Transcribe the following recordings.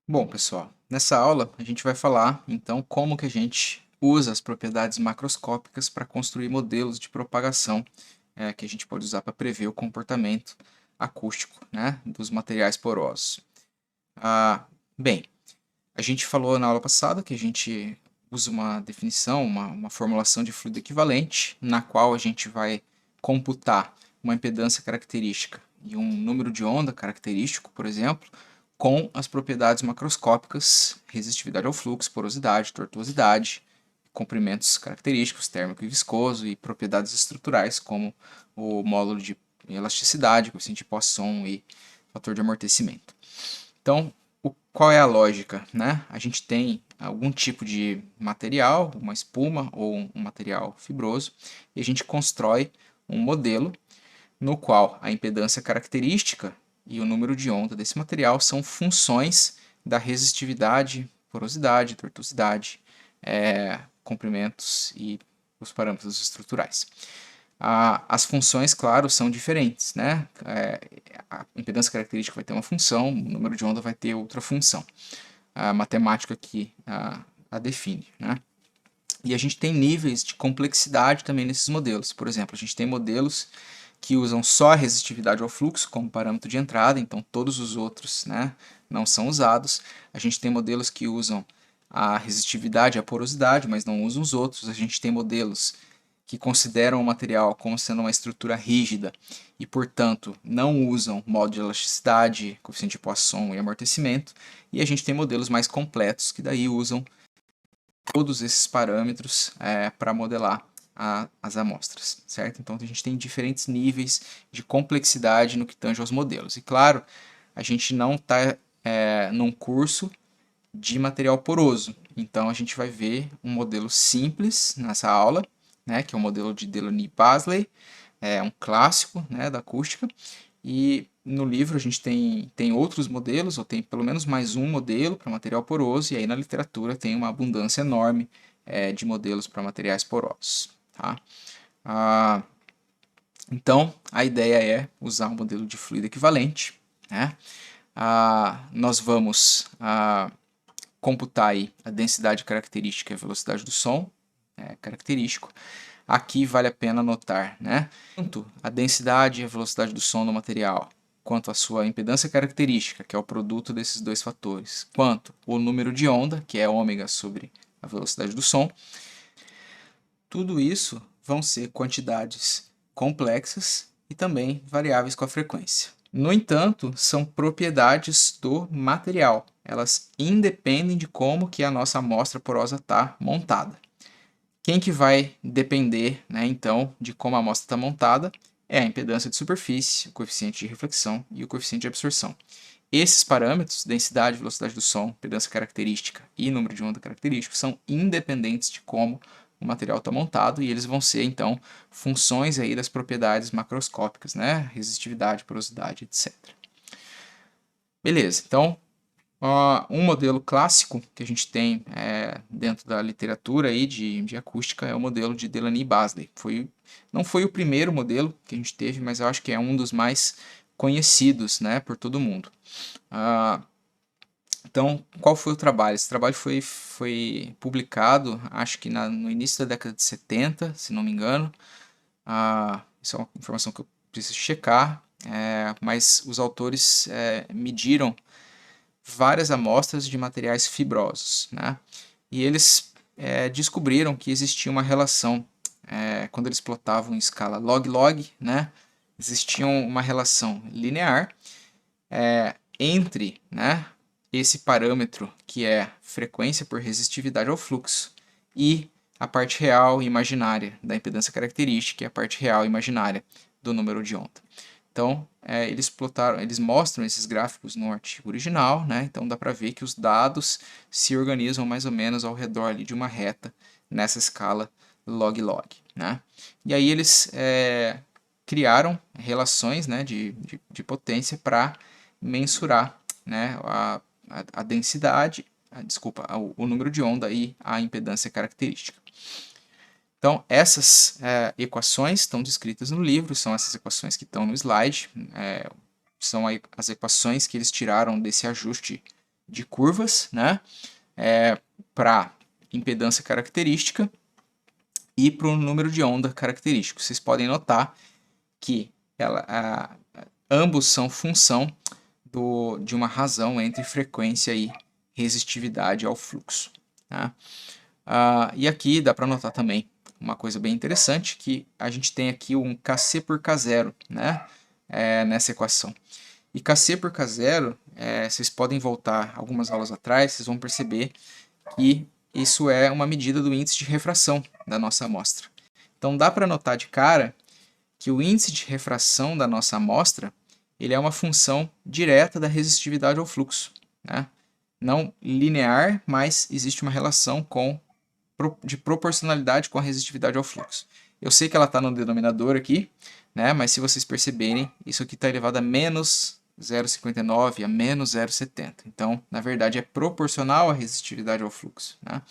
Bom, pessoal, nessa aula a gente vai falar então como que a gente usa as propriedades macroscópicas para construir modelos de propagação que a gente pode usar para prever o comportamento acústico, né, dos materiais porosos. Ah, bem, a gente falou na aula passada que a gente usa uma definição, uma formulação de fluido equivalente, na qual a gente vai computar uma impedância característica e um número de onda característico, por exemplo, com as propriedades macroscópicas, resistividade ao fluxo, porosidade, tortuosidade, comprimentos característicos, térmico e viscoso, e propriedades estruturais, como o módulo de elasticidade, coeficiente de Poisson e fator de amortecimento. Então, qual é a lógica, né? A gente tem algum tipo de material, uma espuma ou um material fibroso, e a gente constrói um modelo no qual a impedância característica e o número de onda desse material são funções da resistividade, porosidade, tortuosidade, comprimentos e os parâmetros estruturais. As funções, claro, são diferentes, né? A impedância característica vai ter uma função, o número de onda vai ter outra função. A matemática que a define, né? E a gente tem níveis de complexidade também nesses modelos. Por exemplo, a gente tem modelos que usam só a resistividade ao fluxo como parâmetro de entrada, então todos os outros, né, não são usados. A gente tem modelos que usam a resistividade e a porosidade, mas não usam os outros. A gente tem modelos que consideram o material como sendo uma estrutura rígida e, portanto, não usam modo de elasticidade, coeficiente de Poisson e amortecimento. E a gente tem modelos mais completos que daí usam todos esses parâmetros para modelar as amostras, certo? Então a gente tem diferentes níveis de complexidade no que tange aos modelos. E claro, a gente não está num curso de material poroso, então a gente vai ver um modelo simples nessa aula, né, que é o modelo de Delaunay-Pasley, é um clássico, né, da acústica, e no livro a gente tem outros modelos, ou tem pelo menos mais um modelo para material poroso, e aí na literatura tem uma abundância enorme de modelos para materiais porosos. Tá? Ah, então, a ideia é usar um modelo de fluido equivalente. Né? Nós vamos computar aí a densidade característica e a velocidade do som característico. Aqui vale a pena notar, né? Tanto a densidade e a velocidade do som do material, quanto a sua impedância característica, que é o produto desses dois fatores, quanto o número de onda, que é ômega sobre a velocidade do som, tudo isso vão ser quantidades complexas e também variáveis com a frequência. No entanto, são propriedades do material. Elas independem de como que a nossa amostra porosa está montada. Quem que vai depender, né, então, de como a amostra está montada é a impedância de superfície, o coeficiente de reflexão e o coeficiente de absorção. Esses parâmetros, densidade, velocidade do som, impedância característica e número de onda característico, são independentes de como o material está montado e eles vão ser, então, funções aí das propriedades macroscópicas, né, resistividade, porosidade, etc. Beleza, então, um modelo clássico que a gente tem dentro da literatura aí de acústica é o modelo de Delaunay-Pasley. Não foi o primeiro modelo que a gente teve, mas eu acho que é um dos mais conhecidos, né, por todo mundo. Então, qual foi o trabalho? Esse trabalho foi publicado, acho que no início da década de 70, se não me engano. Isso é uma informação que eu preciso checar, mas os autores mediram várias amostras de materiais fibrosos, né? E eles descobriram que existia uma relação, quando eles plotavam em escala log-log, né? Existia uma relação linear entre, né, esse parâmetro que é frequência por resistividade ao fluxo e a parte real e imaginária da impedância característica e a parte real e imaginária do número de onda. Então, eles mostram esses gráficos no artigo original, né? Então dá para ver que os dados se organizam mais ou menos ao redor ali de uma reta nessa escala log-log, né? E aí eles criaram relações, né, de potência para mensurar, né, a densidade, o número de onda e a impedância característica. Então, essas equações estão descritas no livro, são essas equações que estão no slide, são as equações que eles tiraram desse ajuste de curvas, né? Para impedância característica e para o número de onda característico. Vocês podem notar que ambos são função de uma razão entre frequência e resistividade ao fluxo. Tá? E aqui dá para notar também uma coisa bem interessante, que a gente tem aqui um Kc por K0, né? Nessa equação. E Kc por K0, vocês podem voltar algumas aulas atrás, vocês vão perceber que isso é uma medida do índice de refração da nossa amostra. Então dá para notar de cara que o índice de refração da nossa amostra ele é uma função direta da resistividade ao fluxo, né? Não linear, mas existe uma relação de proporcionalidade com a resistividade ao fluxo. Eu sei que ela está no denominador aqui, né? Mas se vocês perceberem, isso aqui está elevado a menos 0,59 a menos 0,70. Então, na verdade, é proporcional à resistividade ao fluxo, né?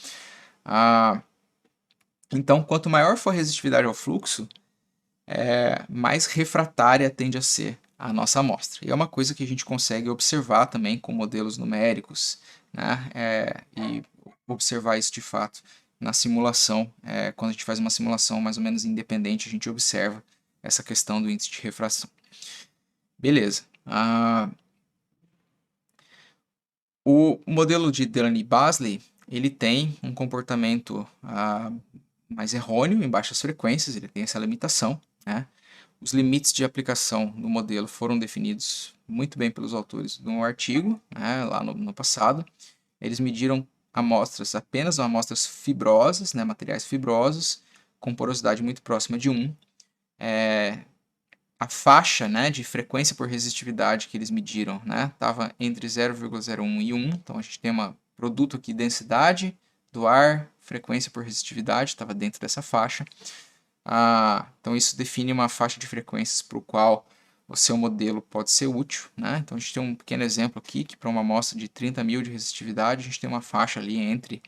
Então, quanto maior for a resistividade ao fluxo, mais refratária tende a ser a nossa amostra. E é uma coisa que a gente consegue observar também com modelos numéricos, né? E observar isso de fato na simulação. Quando a gente faz uma simulação mais ou menos independente, a gente observa essa questão do índice de refração. Beleza. O modelo de Delaunay-Basley ele tem um comportamento mais errôneo em baixas frequências, ele tem essa limitação, né? Os limites de aplicação do modelo foram definidos muito bem pelos autores de um artigo, né, lá no passado. Eles mediram apenas amostras fibrosas, né, materiais fibrosos, com porosidade muito próxima de 1. A faixa, né, de frequência por resistividade que eles mediram estava entre 0,01 e 1. Então a gente tem um produto aqui, densidade do ar, frequência por resistividade, estava dentro dessa faixa. Então isso define uma faixa de frequências para o qual o seu modelo pode ser útil, né? Então a gente tem um pequeno exemplo aqui, que para uma amostra de 30.000 de resistividade, a gente tem uma faixa ali entre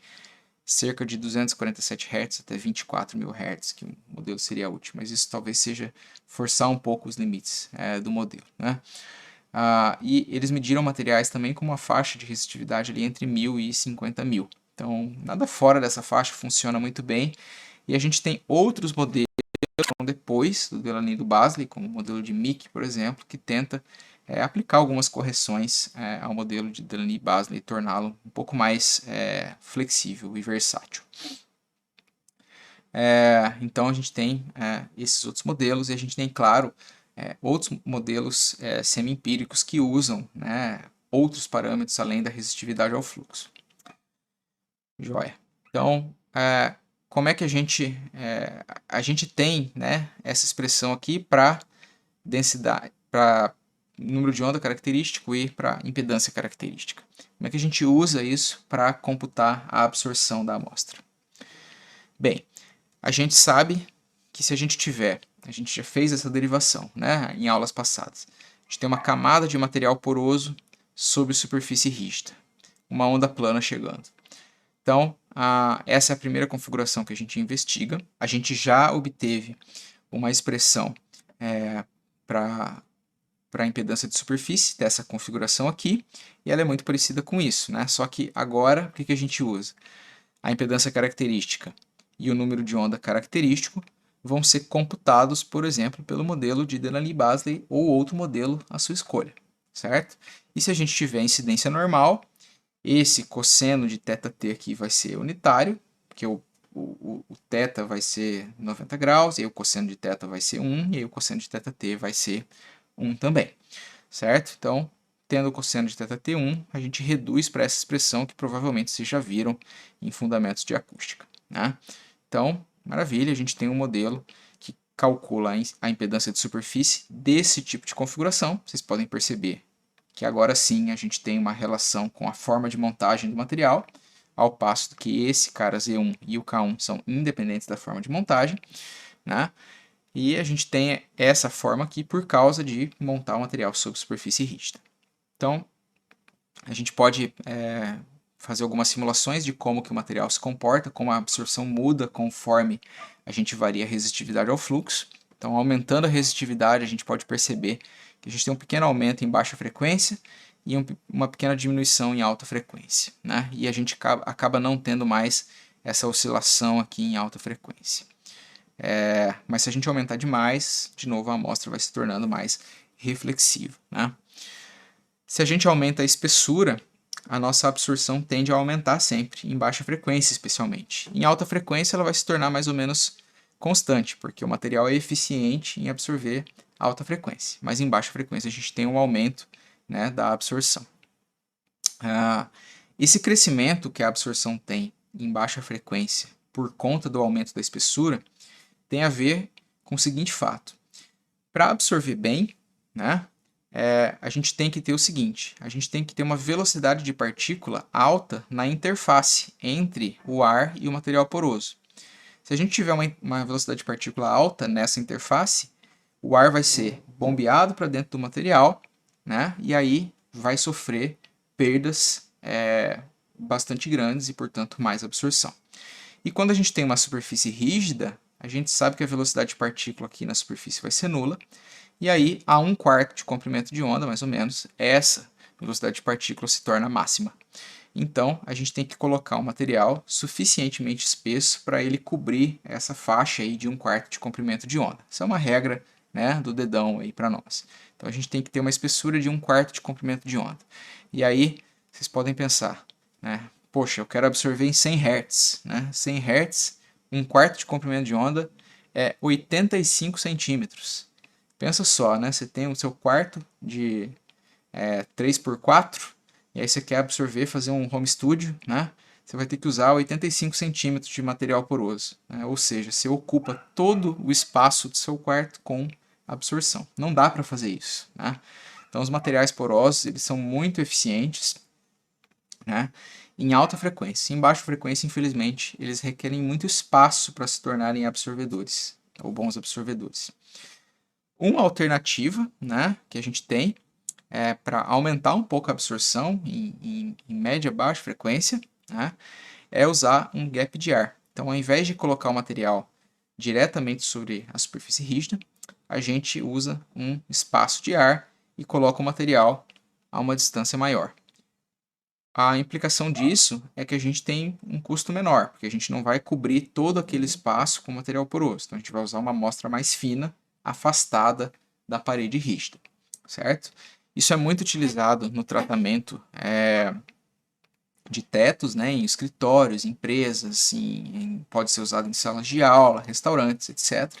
cerca de 247 Hz até 24.000 Hz, que o modelo seria útil, mas isso talvez seja forçar um pouco os limites do modelo, né? E eles mediram materiais também com uma faixa de resistividade ali entre 1.000 e 50.000. Então nada fora dessa faixa funciona muito bem. E a gente tem outros modelos depois do Delaunay e do Basley, como o modelo de Meek, por exemplo, que tenta aplicar algumas correções ao modelo de Delaunay e Basley e torná-lo um pouco mais flexível e versátil. Então a gente tem esses outros modelos e a gente tem, claro, outros modelos semi-empíricos que usam outros parâmetros além da resistividade ao fluxo. Joia. Então, como é que a gente tem essa expressão aqui para densidade, para número de onda característico e para impedância característica? Como é que a gente usa isso para computar a absorção da amostra? Bem, a gente sabe que se a gente já fez essa derivação em aulas passadas, a gente tem uma camada de material poroso sobre superfície rígida, uma onda plana chegando. Então, essa é a primeira configuração que a gente investiga. A gente já obteve uma expressão para a impedância de superfície dessa configuração aqui, e ela é muito parecida com isso, né? Só que agora, o que a gente usa? A impedância característica e o número de onda característico vão ser computados, por exemplo, pelo modelo de Delaunay-Basley ou outro modelo à sua escolha, certo? E se a gente tiver incidência normal, esse cosseno de θt aqui vai ser unitário, porque o θ vai ser 90 graus, e aí o cosseno de θ vai ser 1, e aí o cosseno de θt vai ser 1 também, certo? Então, tendo o cosseno de θt 1, a gente reduz para essa expressão que provavelmente vocês já viram em fundamentos de acústica, né? Então, maravilha, a gente tem um modelo que calcula a impedância de superfície desse tipo de configuração. Vocês podem perceber que agora sim a gente tem uma relação com a forma de montagem do material, ao passo que esse cara Z1 e o K1 são independentes da forma de montagem, né? E a gente tem essa forma aqui por causa de montar o material sobre superfície rígida. Então, a gente pode fazer algumas simulações de como que o material se comporta, como a absorção muda conforme a gente varia a resistividade ao fluxo. Então, aumentando a resistividade, a gente pode perceber que a gente tem um pequeno aumento em baixa frequência e uma pequena diminuição em alta frequência, né? E a gente acaba não tendo mais essa oscilação aqui em alta frequência. Mas se a gente aumentar demais, de novo a amostra vai se tornando mais reflexiva, né? Se a gente aumenta a espessura, a nossa absorção tende a aumentar sempre, em baixa frequência especialmente. Em alta frequência ela vai se tornar mais ou menos constante, porque o material é eficiente em absorver alta frequência, mas em baixa frequência a gente tem um aumento, né, da absorção. Esse crescimento que a absorção tem em baixa frequência por conta do aumento da espessura tem a ver com o seguinte fato. Para absorver bem, né, a gente tem que ter o seguinte, a gente tem que ter uma velocidade de partícula alta na interface entre o ar e o material poroso. Se a gente tiver uma velocidade de partícula alta nessa interface, o ar vai ser bombeado para dentro do material, né, e aí vai sofrer perdas bastante grandes e, portanto, mais absorção. E quando a gente tem uma superfície rígida, a gente sabe que a velocidade de partícula aqui na superfície vai ser nula, e aí, a 1/4 de comprimento de onda, mais ou menos, essa velocidade de partícula se torna máxima. Então, a gente tem que colocar um material suficientemente espesso para ele cobrir essa faixa aí de 1/4 de comprimento de onda. Isso é uma regra, né, do dedão aí para nós. Então, a gente tem que ter uma espessura de 1/4 de comprimento de onda. E aí, vocês podem pensar, né, poxa, eu quero absorver em 100 Hz, né? 100 Hz, 1/4 de comprimento de onda é 85 centímetros. Pensa só, né? Você tem o seu quarto de 3x4, e aí você quer absorver, fazer um home studio, né? Você vai ter que usar 85 centímetros de material poroso, né? Ou seja, você ocupa todo o espaço do seu quarto com absorção. Não dá para fazer isso, né? Então, os materiais porosos, eles são muito eficientes, né, em alta frequência. Em baixa frequência, infelizmente, eles requerem muito espaço para se tornarem absorvedores, ou bons absorvedores. Uma alternativa, né, que a gente tem para aumentar um pouco a absorção em média baixa frequência, né, é usar um gap de ar. Então, ao invés de colocar o material diretamente sobre a superfície rígida, a gente usa um espaço de ar e coloca o material a uma distância maior. A implicação disso é que a gente tem um custo menor, porque a gente não vai cobrir todo aquele espaço com material poroso. Então, a gente vai usar uma amostra mais fina, afastada da parede rígida, certo? Isso é muito utilizado no tratamento de tetos, né, em escritórios, empresas, pode ser usado em salas de aula, restaurantes, etc.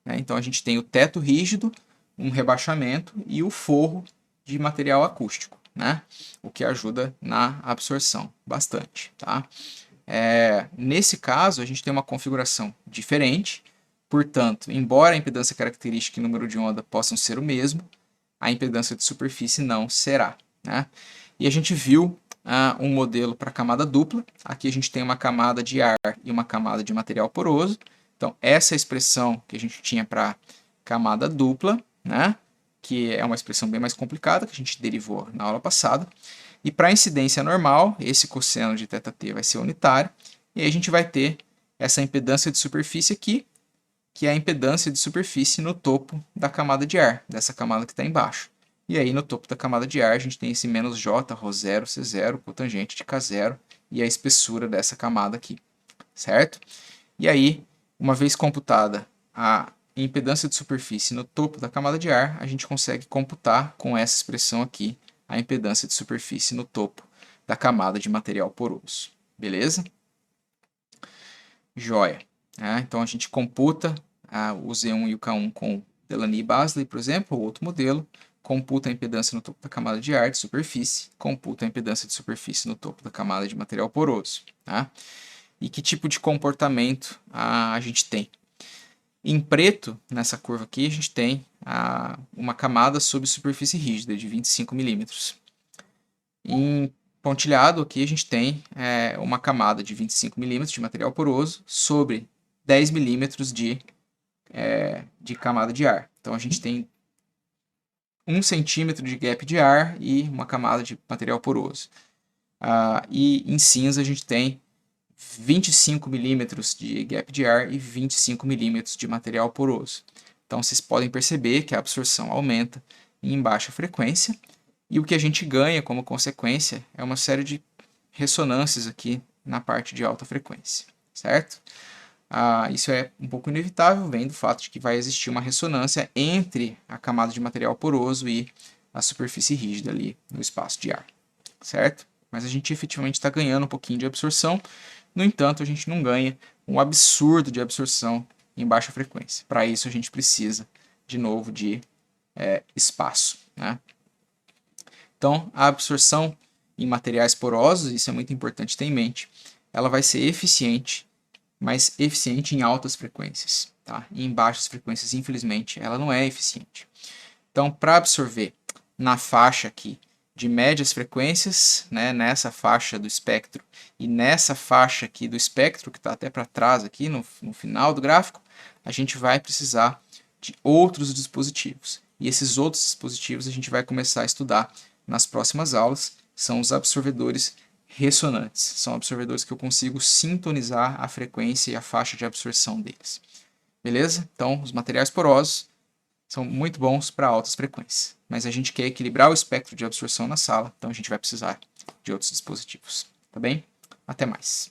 Né? Então, a gente tem o teto rígido, um rebaixamento e o forro de material acústico, né? O que ajuda na absorção bastante, tá? Nesse caso, a gente tem uma configuração diferente, portanto, embora a impedância característica e número de onda possam ser o mesmo, a impedância de superfície não será, né? E a gente viu um modelo para camada dupla. Aqui a gente tem uma camada de ar e uma camada de material poroso. Então, essa é a expressão que a gente tinha para camada dupla, né? Que é uma expressão bem mais complicada, que a gente derivou na aula passada. E para incidência normal, esse cosseno de θt vai ser unitário, e aí a gente vai ter essa impedância de superfície aqui, que é a impedância de superfície no topo da camada de ar, dessa camada que está embaixo. E aí no topo da camada de ar a gente tem esse menos J, ρ0, C0, cotangente de K0 e a espessura dessa camada aqui, certo? E aí, uma vez computada a impedância de superfície no topo da camada de ar, a gente consegue computar com essa expressão aqui a impedância de superfície no topo da camada de material poroso. Beleza? Joia. Então a gente computa o Z1 e o K1 com Delaney e Basley, por exemplo, ou outro modelo, computa a impedância no topo da camada de ar de superfície, computa a impedância de superfície no topo da camada de material poroso. Tá? E que tipo de comportamento a gente tem? Em preto, nessa curva aqui, a gente tem uma camada sob superfície rígida de 25 milímetros. Em pontilhado, aqui a gente tem uma camada de 25 milímetros de material poroso sobre 10 milímetros de camada de ar. Então, a gente tem 1 centímetro de gap de ar e uma camada de material poroso. E em cinza a gente tem 25 milímetros de gap de ar e 25 milímetros de material poroso. Então, vocês podem perceber que a absorção aumenta em baixa frequência E o que a gente ganha como consequência é uma série de ressonâncias aqui na parte de alta frequência, certo? Isso é um pouco inevitável, vem do fato de que vai existir uma ressonância entre a camada de material poroso e a superfície rígida ali no espaço de ar, certo? Mas a gente efetivamente está ganhando um pouquinho de absorção, no entanto, a gente não ganha um absurdo de absorção em baixa frequência. Para isso, a gente precisa, de novo, de espaço, né? Então, a absorção em materiais porosos, isso é muito importante ter em mente, ela vai ser eficiente, mas eficiente em altas frequências, tá? E em baixas frequências, infelizmente, ela não é eficiente. Então, para absorver na faixa aqui de médias frequências, né, nessa faixa do espectro e nessa faixa aqui do espectro, que está até para trás aqui no final do gráfico, a gente vai precisar de outros dispositivos. E esses outros dispositivos a gente vai começar a estudar nas próximas aulas, são os absorvedores ressonantes. São absorvedores que eu consigo sintonizar a frequência e a faixa de absorção deles. Beleza? Então, os materiais porosos são muito bons para altas frequências, mas a gente quer equilibrar o espectro de absorção na sala, então a gente vai precisar de outros dispositivos. Tá bem? Até mais.